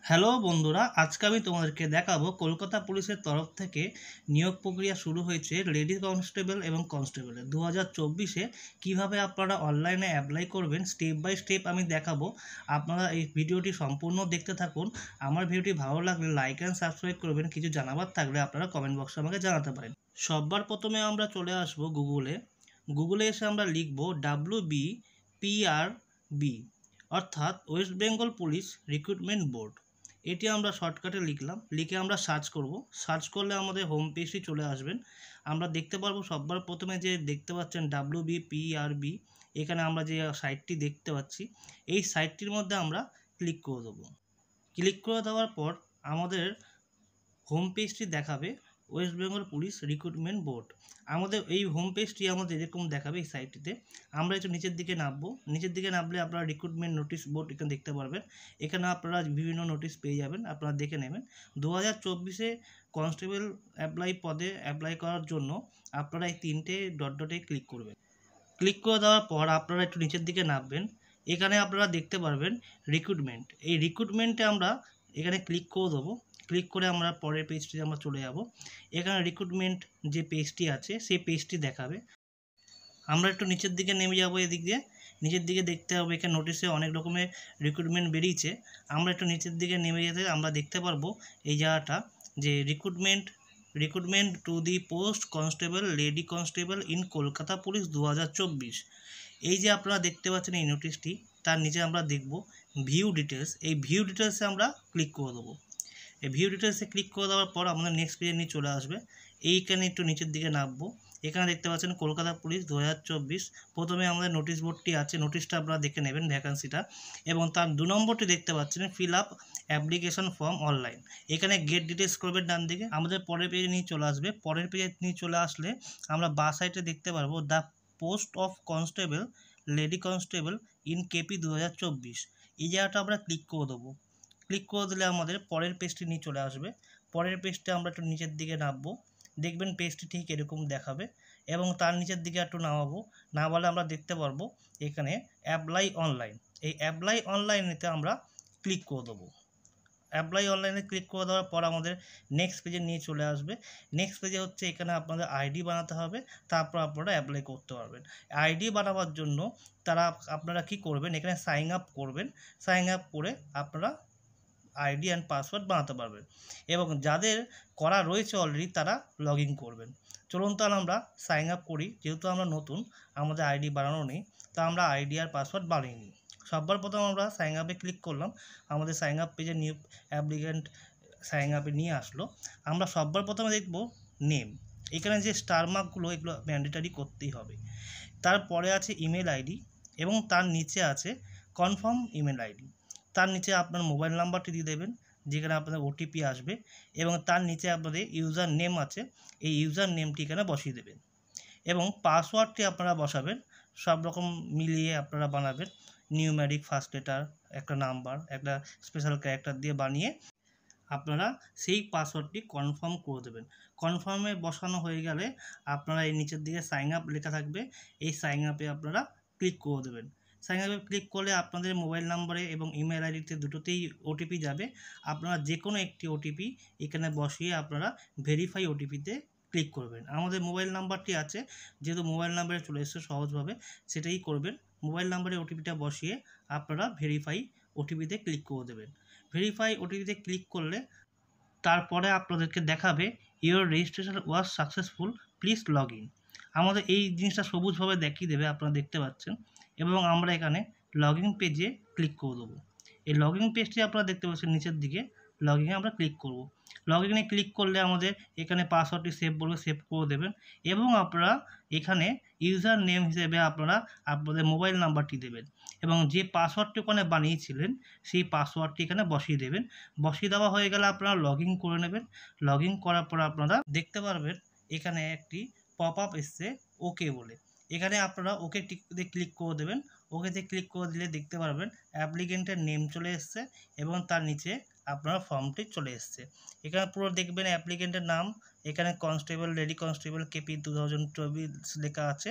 Hello বন্ধুরা, আজকে আমি তোমাদেরকে দেখাবো কলকাতা পুলিশের তরফ থেকে নিয়োগ প্রক্রিয়া শুরু হয়েছে লেডি কনস্টেবল এবং কনস্টেবলের 2024-এ কীভাবে আপনারা অনলাইনে অ্যাপ্লাই করবেন স্টেপ বাই স্টেপ আমি দেখাবো। আপনারা এই ভিডিওটি সম্পূর্ণ দেখতে থাকুন। আমার ভিডিওটি ভালো লাগলে লাইক অ্যান্ড সাবস্ক্রাইব করবেন। কিছু জানাবার থাকলে আপনারা কমেন্ট বক্সে আমাকে জানাতে পারেন। সবার প্রথমে আমরা চলে আসব গুগলে এসে আমরা লিখব WBPRB, অর্থাৎ West Bengal police recruitment board. এটি আমরা শর্টকাটে লিখলাম, লিখে আমরা সার্চ করব। সার্চ করলে আমাদের হোম পেজটি চলে আসবেন। আমরা দেখতে পারবো সবার প্রথমে যে দেখতে পাচ্ছেন WBPRB, এখানে আমরা যে সাইটটি দেখতে পাচ্ছি এই সাইটটির মধ্যে আমরা ক্লিক করে দেবো। ক্লিক করে দেওয়ার পর আমাদের হোম পেজটি দেখাবে West Bengal police recruitment board. আমাদের এই হোম পেজটি আমাদের এরকম দেখাবে। এই সাইটটিতে আমরা একটু নিচের দিকে নামবো। নিচের দিকে নামলে আপনারা রিক্রুটমেন্ট নোটিশ বোর্ড এখানে দেখতে পারবেন। এখানে আপনারা বিভিন্ন নোটিশ পেয়ে যাবেন, আপনারা দেখে নেবেন। 2024-এ কনস্টেবল পদে অ্যাপ্লাই করার জন্য আপনারা এই তিনটে ডটে ক্লিক করবেন। ক্লিক করে দেওয়ার পর আপনারা একটু নিচের দিকে নামবেন। এখানে আপনারা দেখতে পারবেন রিক্রুটমেন্ট। এই রিক্রুটমেন্টে আমরা এখানে ক্লিক করে দেবো। ক্লিক করে আমরা পরের পেজটিতে আমরা চলে যাব। এখানে রিক্রুটমেন্ট যে পেজটি আছে সেই পেজটি দেখাবে। আমরা একটু নিচের দিকে নেমে যাবো। এদিক দিয়ে নিচের দিকে দেখতে হবে এখানে নোটিশে অনেক রকমের রিক্রুটমেন্ট বেরিয়েছে। আমরা একটু নিচের দিকে নেমে যেতে আমরা দেখতে পারবো এই জায়গাটা যে recruitment to the post constable lady constable in Kolkata police 2024। এই যে আপনারা দেখতে পাচ্ছেন এই নোটিশটি, তার নিচে আমরা দেখব ভিউ ডিটেলস। এই ভিউ ডিটেলসে আমরা ক্লিক করে দেবো। এই ভিউ ডিটেলসে ক্লিক করে দেওয়ার পর আমাদের নেক্সট পেজে নিয়ে চলে আসবে। এইখানে একটু নিচের দিকে নামবো। এখানে দেখতে পাচ্ছেন কলকাতা পুলিশ 2024। প্রথমে আমাদের নোটিশ বোর্ডটি আছে, নোটিশটা আপনারা দেখে নেবেন ভ্যাকান্সিটা। এবং তার 2 নম্বরটি দেখতে পাচ্ছেন fill up application form online. এখানে গেট ডিটেলস করবেন ডান দিকে। আমাদের পরের পেজে নিয়ে চলে আসবে। পরের পেজে নিয়ে চলে আসলে আমরা বাঁ সাইডে দেখতে পারবো the post of constable lady constable in KP 2024। এই জায়গাটা আমরা ক্লিক করে দেবো। ক্লিক করে দিলে আমাদের পরের পেজটি নিয়ে চলে আসবে। পরের পেজটা আমরা একটু নিচের দিকে নামবো। দেখবেন পেজটি ঠিক এরকম দেখাবে এবং তার নিচের দিকে একটু নামালে আমরা দেখতে পারবো এখানে অ্যাপ্লাই অনলাইন। এই অ্যাপ্লাই অনলাইনেতে আমরা ক্লিক করে দেবো। অ্যাপ্লাই অনলাইনে ক্লিক করে দেওয়ার পর আমাদের নেক্সট পেজে নিয়ে চলে আসবে। নেক্সট পেজে হচ্ছে এখানে আপনাদের আইডি বানাতে হবে, তারপর আপনারা অ্যাপ্লাই করতে পারবেন। আইডি বানাবার জন্য আপনারা কি করবেন, এখানে সাইন আপ করবেন। সাইন আপ করে আপনারা আইডি অ্যান্ড পাসওয়ার্ড বানাতে পারবেন এবং যাদের করা রয়েছে অলরেডি তারা লগ ইন করবেন। চলুন তাহলে আমরা সাইন আপ করি। যেহেতু আমরা নতুন, আমাদের আইডি বানানো নেই, তা আমরা আইডি আর পাসওয়ার্ড বানিয়ে নিই। সবার প্রথম আমরা সাইন আপে ক্লিক করলাম। আমাদের সাইন আপ পেজে নিউ অ্যাপ্লিকেন্ট সাইন আপে নিয়ে আসলো। আমরা সবার প্রথমে দেখব নেম। এখানে যে স্টার মার্কগুলো এগুলো ম্যান্ডেটারি করতেই হবে। তারপরে আছে ইমেল আইডি এবং তার নিচে আছে কনফার্ম ইমেল আইডি। তার নিচে আপনার মোবাইল নাম্বারটি দিয়ে দেবেন যেখানে আপনাদের ওটিপি আসবে এবং তার নিচে আপনাদের ইউজার নেম আছে, এই ইউজার নেমটি এখানে বসিয়ে দেবেন এবং পাসওয়ার্ডটি আপনারা বসাবেন। সব রকম মিলিয়ে আপনারা বানাবেন। নিউম্যারিক ফার্স্ট লেটার, একটা নাম্বার, একটা স্পেশাল ক্যারেক্টার দিয়ে বানিয়ে আপনারা সেই পাসওয়ার্ডটি কনফার্ম করে দেবেন। কনফার্মে বসানো হয়ে গেলে আপনারা এই নিচের দিকে সাইন আপ লেখা থাকবে, এই সাইন আপে আপনারা ক্লিক করে দেবেন। সাইন আপে ক্লিক করলে আপনাদের মোবাইল নাম্বারে এবং ইমেল আইডিতে দুটোতেই ওটিপি যাবে। আপনারা যে কোনো একটি ওটিপি এখানে বসিয়ে আপনারা ভেরিফাই ওটিপিতে ক্লিক করবেন। আমাদের মোবাইল নাম্বারটি আছে, যেহেতু মোবাইল নাম্বারে চলে এসছে সহজভাবে সেটাই করবেন। মোবাইল নাম্বারে ওটিপিটা বসিয়ে আপনারা ভেরিফাই ওটিপিতে ক্লিক করে দেবেন। ভেরিফাই ওটিপিতে ক্লিক করলে তারপরে আপনাদেরকে দেখাবে your registration was successful, please log in. আমাদের এই জিনিসটা সবুজভাবে দেখিয়ে দেবে, আপনারা দেখতে পাচ্ছেন। এবং আমরা এখানে লগ ইন পেজে ক্লিক করে দেবো। এই লগ ইন পেজটি আপনারা দেখতে পাচ্ছেন নিচের দিকে। লগ ইনে আমরা ক্লিক করব। লগ ইনে ক্লিক করলে আমাদের এখানে পাসওয়ার্ডটি সেভ বলবে, সেভ করে দেবেন এবং আপনারা এখানে ইউজার নেম হিসেবে আপনারা আপনাদের মোবাইল নাম্বারটি দেবেন এবং যে পাসওয়ার্ডটি ওখানে বানিয়েছিলেন সেই পাসওয়ার্ডটি এখানে বসিয়ে দেবেন। বসিয়ে দেওয়া হয়ে গেলে আপনারা লগ ইন করে নেবেন। লগ ইন করার পর আপনারা দেখতে পারবেন এখানে একটি পপ আপ এসছে ওকে বলে। এখানে আপনারা ওকে টিকতে ক্লিক করে দেবেন। ওকেতে ক্লিক করে দিলে দেখতে পারবেন অ্যাপ্লিকেন্টের নেম চলে এসছে এবং তার নিচে আপনার ফর্মটি চলে এসছে। এখানে পুরো দেখবেন অ্যাপ্লিকেন্টের নাম, এখানে কনস্টেবল লেডি কনস্টেবল কেপি 2024 লেখা আছে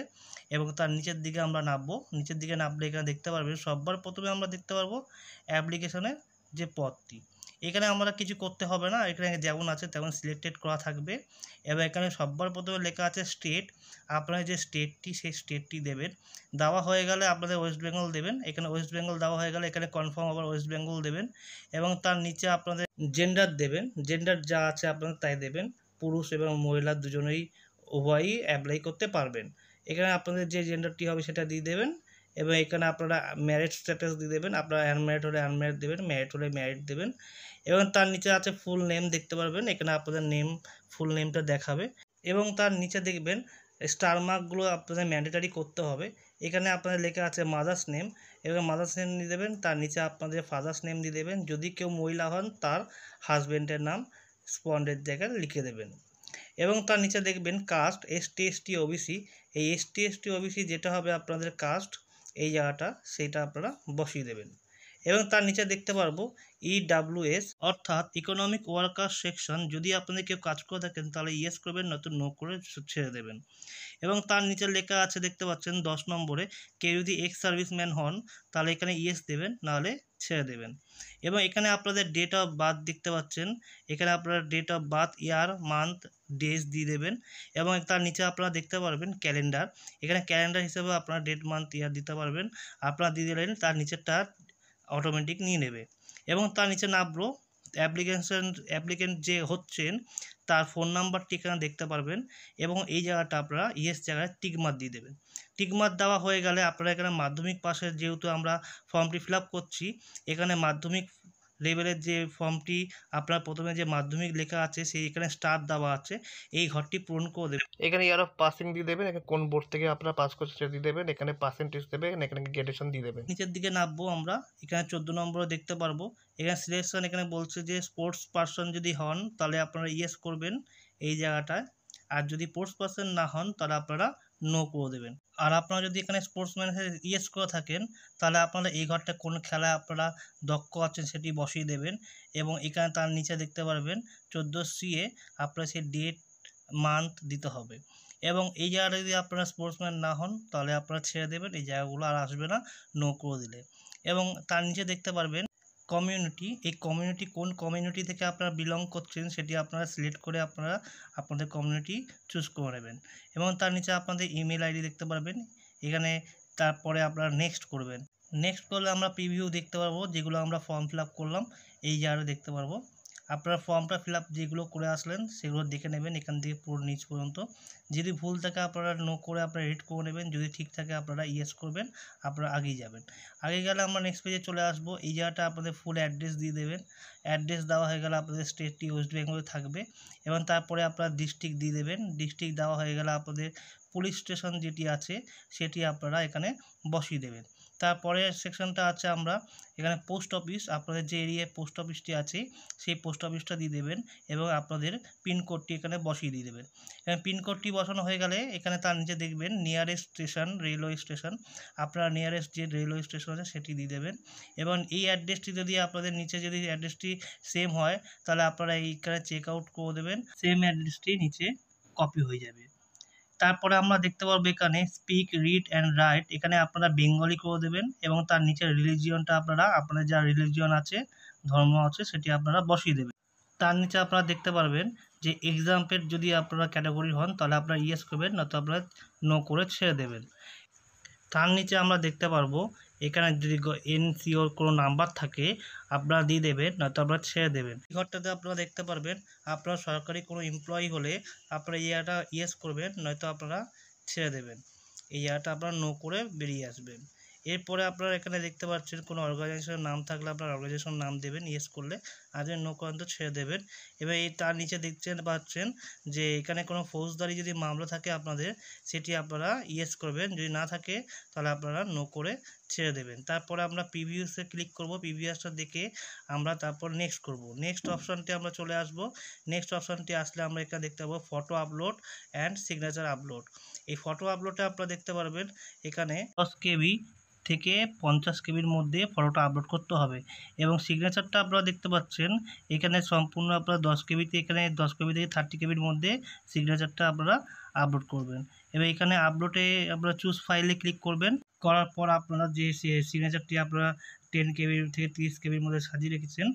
এবং তার নিচের দিকে আমরা নামবো। নিচের দিকে নামলে এখানে দেখতে পারবেন সবার প্রথমে আমরা দেখতে পারবো অ্যাপ্লিকেশনের যে পদটি, এখানে আমরা কিছু করতে হবে না, এখানে যেমন আছে তেমন সিলেক্টেড করা থাকবে। এবং এখানে সবার প্রথমে লেখা আছে স্টেট, আপনারা যে স্টেটটি সেই স্টেটটি দেবেন। দেওয়া হয়ে গেলে আপনাদের ওয়েস্ট বেঙ্গল দেবেন, এখানে ওয়েস্ট বেঙ্গল দেওয়া হয়ে গেলে এখানে কনফার্ম আবার ওয়েস্ট বেঙ্গল দেবেন। এবং তার নিচে আপনাদের জেন্ডার দেবেন, জেন্ডার যা আছে আপনারা তাই দেবেন। পুরুষ এবং মহিলা দুজনেই উভয়ই অ্যাপ্লাই করতে পারবেন। এখানে আপনাদের যে জেন্ডারটি হবে সেটা দিয়ে দেবেন। এবং এখানে আপনারা ম্যারিড স্ট্যাটাস দিয়ে দেবেন, আপনারা আনম্যারিড হলে আনম্যারিড দেবেন, ম্যারিড হলে ম্যারিড দেবেন। এবং তার নিচে আছে ফুল নেম দেখতে পারবেন, এখানে আপনাদের নেম ফুল নেমটা দেখাবে। এবং তার নিচে দেখবেন স্টার মার্কগুলো আপনাদের ম্যান্ডেটারি করতে হবে। এখানে আপনাদের লেখা আছে মাদার্স নেম, এবং মাদার্স নেম দিয়ে দেবেন, তার নিচে আপনাদের ফাদার্স নেম দিয়ে দেবেন। যদি কেউ মহিলা হন তার হাজব্যান্ডের নাম স্পন্ডের জায়গায় লিখে দেবেন। এবং তার নিচে দেখবেন কাস্ট এসটি এসটি ওবিসি, এই এসটি এসটি ওবিসি যেটা হবে আপনাদের কাস্ট এই জায়গাটা সেইটা আপনারা বসিয়ে দেবেন। এবং তার নিচে দেখতে পারবো ইডাব্লিউএস অর্থাৎ ইকোনমিক ওয়ার্কার সেকশন, যদি আপনাদের কেউ কাজ করে থাকেন তাহলে ইয়েস করবেন, নয়তো নো করে ছেড়ে দেবেন। এবং তার নিচে লেখা আছে দেখতে পাচ্ছেন 10 নম্বরে, কেউ যদি এক্স সার্ভিসম্যান হন তাহলে এখানে ইয়েস দেবেন, নাহলে ছেড়ে দেবেন। এবং এখানে আপনাদের ডেট অফ বার্থ দেখতে পাচ্ছেন, এখানে আপনারা date of birth, year, month, days দিয়ে দেবেন। এবং তার নিচে আপনারা দেখতে পারবেন ক্যালেন্ডার, এখানে ক্যালেন্ডার হিসেবে আপনারা ডেট, মান্থ, ইয়ার দিতে পারবেন। আপনারা দিয়ে দিলেন, তার নিচেরটা অটোমেটিক নিয়ে নেবে। এবং তার নিচে নামবো অ্যাপ্লিকেন্ট যে হচ্ছেন তার ফোন নাম্বারটি এখানে দেখতে পারবেন। এবং এই জায়গাটা আপনারা ইয়েস জায়গায় টিকমার্ক দিয়ে দেবেন। টিকমার্ক দেওয়া হয়ে গেলে আপনারা এখানে মাধ্যমিক পাশের, যেহেতু আমরা ফর্মটি ফিল আপ করছি, এখানে মাধ্যমিক লেভেলের যে ফর্মটি আপনার প্রথমে যে মাধ্যমিক লেখা আছে সেই এখানে স্টার দেওয়া আছে, এই ঘরটি পূরণ করে দেবেন। এখানে ইয়ার অফ পাসিং দিয়ে দেবেন, এখানে কোন বোর্ড থেকে আপনারা পাস করছেন সেটা দিয়ে দেবেন, এখানে পার্সেন্টেজ দেবেন, এখানে গ্রেডুয়েশন দিয়ে দেবেন। নিচের দিকে নামবো আমরা, এখানে 14 নম্বরে দেখতে পারবো এখানে সিলেকশন, এখানে বলছে যে স্পোর্টস পারসন যদি হন তাহলে আপনারা ইয়েস করবেন এই জায়গাটায়, আর যদি স্পোর্টস পারসন না হন তাহলে আপনারা নো করে দেবেন। আর আপনারা যদি এখানে স্পোর্টসম্যান ইয়েস করে থাকেন তাহলে আপনারা এই ঘরটা কোন খেলায় আপনারা দক্ষ আছেন সেটি বসিয়ে দেবেন। এবং এখানে তার নিচে দেখতে পারবেন 14C আপনারা সেই ডেট, মান্থ দিতে হবে। এবং এই জায়গাটা যদি আপনারা স্পোর্টসম্যান না হন তাহলে আপনারা ছেড়ে দেবেন, এই জায়গাগুলো আর আসবে না নো করে দিলে। এবং তার নিচে দেখতে পারবেন কমিউনিটি, এই কমিউনিটি কোন কমিউনিটি থেকে আপনারা বিলং করছেন সেটি আপনারা সিলেক্ট করে আপনারা আপনাদের কমিউনিটি চুজ করে নেবেন। এবং তার নিচে আপনাদের ইমেল আইডি দেখতে পারবেন এখানে, তারপরে আপনারা নেক্সট করবেন। নেক্সট করলে আমরা প্রিভিউ দেখতে পারবো, যেগুলো আমরা ফর্ম ফিল আপ করলাম এই জায়গাটা দেখতে পারবো। আপনারা ফর্মটা ফিল আপ যেগুলো করে আসলেন সেগুলো দেখে নেবেন এখান থেকে পুরো নিচ পর্যন্ত। যদি ভুল থাকে আপনারা নো করে আপনারা এডিট করে নেবেন, যদি ঠিক থাকে আপনারা ইয়েস করবেন, আপনারা আগেই যাবেন। আগে গেলে আমরা নেক্সট পেজে চলে আসবো। এই জায়গাটা আপনাদের ফুল অ্যাড্রেস দিয়ে দেবেন, অ্যাড্রেস দেওয়া হয়ে গেলে আপনাদের স্টেটটি ওয়েস্ট বেঙ্গলে থাকবে। এবং তারপরে আপনারা ডিস্ট্রিক্ট দিয়ে দেবেন, ডিস্ট্রিক্ট দেওয়া হয়ে গেলে আপনাদের পুলিশ স্টেশন যেটি আছে সেটি আপনারা এখানে বসিয়ে দেবেন। তারপরের সেকশনটা আছে আমরা এখানে পোস্ট অফিস, আপনাদের যে এরিয়ায় পোস্ট অফিসটি আছে সেই পোস্ট অফিসটা দিয়ে দেবেন। এবং আপনাদের পিনকোডটি এখানে বসিয়ে দিয়ে দেবেন। এবং পিনকোডটি বসানো হয়ে গেলে এখানে তার নিচে দেখবেন নিয়ারেস্ট স্টেশন, রেলওয়ে স্টেশন, আপনারা নিয়ারেস্ট যে রেলওয়ে স্টেশন আছে সেটি দিয়ে দেবেন। এবং এই অ্যাড্রেসটি যদি আপনাদের নিচে যদি অ্যাড্রেসটি সেম হয় তাহলে আপনারা এইখানে চেক আউট করে দেবেন, সেম অ্যাড্রেসটি নিচে কপি হয়ে যাবে। তারপরে আমরা দেখতে পারবো এখানে স্পিক, রিড অ্যান্ড রাইট, এখানে আপনারা বেঙ্গলি করে দেবেন। এবং তার নিচে রিলিজিয়নটা আপনারা আপনাদের যা রিলিজিয়ন আছে, ধর্ম আছে সেটি আপনারা বসিয়ে দেবেন। তার নিচে আপনারা দেখতে পারবেন যে এক্সাম্পল, যদি আপনারা ক্যাটাগরি হন তাহলে আপনারা ইয়েস করবেন, নয়তো আপনারা নো করে ছেড়ে দেবেন। তার নিচে আমরা দেখতে পারবো এখানে যদি এনসিওর কোনো নাম্বার থাকে আপনারা দিয়ে দেবেন, নয়তো আপনারা ছেড়ে দেবেন। এই ঘরটাতে আপনারা দেখতে পারবেন আপনারা সরকারি কোনো এমপ্লয়ি হলে আপনারা এই জায়গাটা ইয়েস করবেন, নয়তো আপনারা ছেড়ে দেবেন। এই জায়গাটা আপনারা নো করে বেরিয়ে আসবেন। এরপরে আপনারা এখানে দেখতে পাচ্ছেন কোনো অর্গানাইজেশনের নাম থাকলে আপনারা অর্গানাইজেশনের নাম দেবেন ইয়েস করলে, আর যদি নো করেন তো ছেড়ে দেবেন। এবার এই তার নিচে দেখতে পাচ্ছেন যে এখানে কোনো ফৌজদারি যদি মামলা থাকে আপনাদের সেটি আপনারা ইয়েস করবেন, যদি না থাকে তাহলে আপনারা নো করে ছেড়ে দেবেন। তারপরে আমরা প্রিভিউসে ক্লিক করব, প্রিভিউসটা দেখে আমরা তারপর নেক্সট করব। নেক্সট অপশানটি আমরা চলে আসব। নেক্সট অপশানটি আসলে আমরা এখানে দেখতে পাবো photo upload and signature upload. এই ফটো আপলোডে আপনারা দেখতে পারবেন এখানে 10 KB থেকে 50 KBর মধ্যে ফটোটা আপলোড করতে হবে। এবং সিগনেচারটা আপনারা দেখতে পাচ্ছেন এখানে সম্পূর্ণ আপনারা 10 KBতে, এখানে 10 KB থেকে 30 KBর মধ্যে সিগনেচারটা আপনারা আপলোড করবেন। এবার এখানে আপলোডে আপনারা চুজ ফাইলে ক্লিক করবেন, করার পর আপনারা যে সিগনেচারটি আপনারা 10 KB থেকে 30 KBর মধ্যে সাজিয়ে রেখেছেন,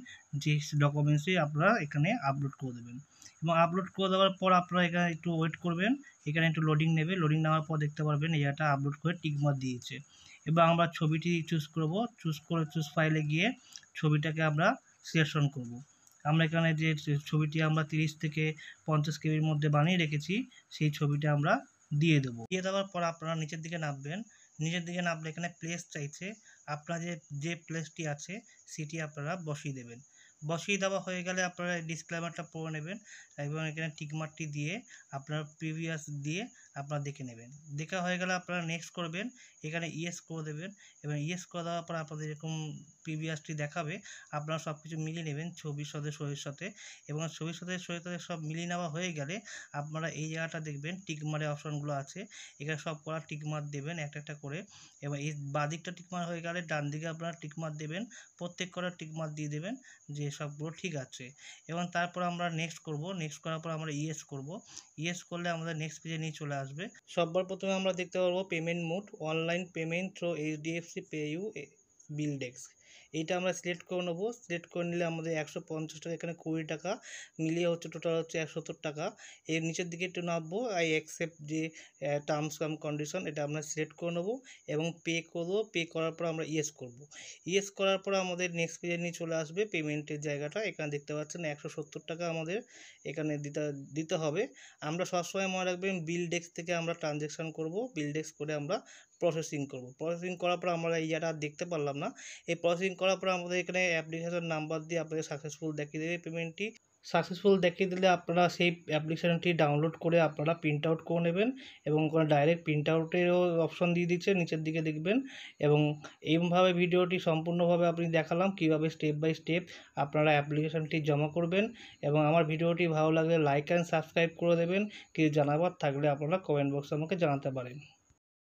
যে ডকুমেন্টসই আপনারা এখানে আপলোড করে দেবেন। এবং আপলোড করে দেওয়ার পর আপনারা এখানে একটু ওয়েট করবেন, এখানে একটু লোডিং নেবে। লোডিং নেওয়ার পর দেখতে পারবেন এটা আপলোড করে টিকমার্ক দিয়েছে। এবার আমরা ছবিটি চুজ করব, চুজ ফাইলে গিয়ে ছবিটাকে আমরা সিলেকশন করব। আমরা এখানে যে ছবিটি আমরা 30 থেকে 50 KBর মধ্যে বানিয়ে রেখেছি সেই ছবিটা আমরা দিয়ে দেবো। দিয়ে দেওয়ার পর আপনারা নিচের দিকে নামবেন। নিচের দিকে নামলে এখানে প্লেস চাইছে, আপনার যে প্লেসটি আছে সেটি আপনারা বসিয়ে দেবেন। বসিয়ে দেওয়া হয়ে গেলে আপনারা ডিসক্লেমারটা পড়ে নেবেন এবং এখানে টিকমার্কটি দিয়ে আপনার প্রিভিয়াস দিয়ে আপনারা দেখে নেবেন। দেখা হয়ে গেলে আপনারা নেক্সট করবেন, এখানে ইয়েস করে দেবেন এবং ইয়েস করে দেওয়ার পর আপনাদের এরকম প্রিভিয়াসটি দেখাবে। আপনারা সব কিছু মিলিয়ে নেবেন ছবির সাথে সইয়ের সাথে, এবং ছবির সাথে সইয়ের সাথে সব মিলিয়ে নেওয়া হয়ে গেলে আপনারা এই জায়গাটা দেখবেন টিকমার্কের অপশনগুলো আছে, এখানে সব করা টিকমার্ক দেবেন একটা একটা করে। এবং এই বাদিকটা টিকমার্ক হয়ে গেলে ডান দিকে আপনারা টিকমার্ক দেবেন, প্রত্যেক করা টিকমার্ক দিয়ে দেবেন যে সবগুলো ঠিক আছে। এবং তারপর আমরা নেক্সট করব, নেক্সট করার পর আমরা ইয়েস করব। ইয়েস করলে আমাদের নেক্সট পেজে নিয়ে চলে আসবে। সবার প্রথমে আমরা দেখতে পারবো payment mode, online payment through HDFC PayU BillDesk. এইটা আমরা সিলেক্ট করে নেবো। সিলেক্ট করে নিলে আমাদের 150 টাকা, এখানে 20 টাকা মিলিয়ে হচ্ছে টোটাল হচ্ছে 170 টাকা। এর নিচের দিকে একটু নামবো, আই অ্যাকসেপ্ট যে টার্মস অ্যান্ড কন্ডিশন, এটা আমরা সিলেক্ট করে নেবো এবং পে করবো। পে করার পর আমরা ইয়েস করব। ইয়েস করার পর আমাদের নেক্সট পেজে নিয়ে চলে আসবে পেমেন্টের জায়গাটা। এখানে দেখতে পাচ্ছেন 170 টাকা আমাদের এখানে দিতে হবে। আমরা সবসময় মনে রাখবেন বিল ডেস্ক থেকে আমরা ট্রানজ্যাকশান করব, বিল ডেস্ক করে আমরা প্রসেসিং করব। প্রসেসিং করার পর আমরা এই জায়গাটা দেখতে পারলাম না, এই প্রসেসিং করার পর আমাদের এখানে অ্যাপ্লিকেশন নাম্বার দিয়ে আপনাদের সাকসেসফুল দেখিয়ে দেবে। পেমেন্টটি সাকসেসফুল দেখিয়ে দিলে আপনারা সেই অ্যাপ্লিকেশনটি ডাউনলোড করে আপনারা প্রিন্ট আউট করে নেবেন এবং ওখানে ডাইরেক্ট প্রিন্ট আউটেরও অপশন দিয়ে দিচ্ছে, নিচের দিকে দেখবেন। এবং এইভাবে ভিডিওটি সম্পূর্ণভাবে আপনি দেখালাম কীভাবে স্টেপ বাই স্টেপ আপনারা অ্যাপ্লিকেশনটি জমা করবেন। এবং আমার ভিডিওটি ভালো লাগলে লাইক অ্যান্ড সাবস্ক্রাইব করে দেবেন। কিছু জানাবার থাকলে আপনারা কমেন্ট বক্সে আমাকে জানাতে পারেন।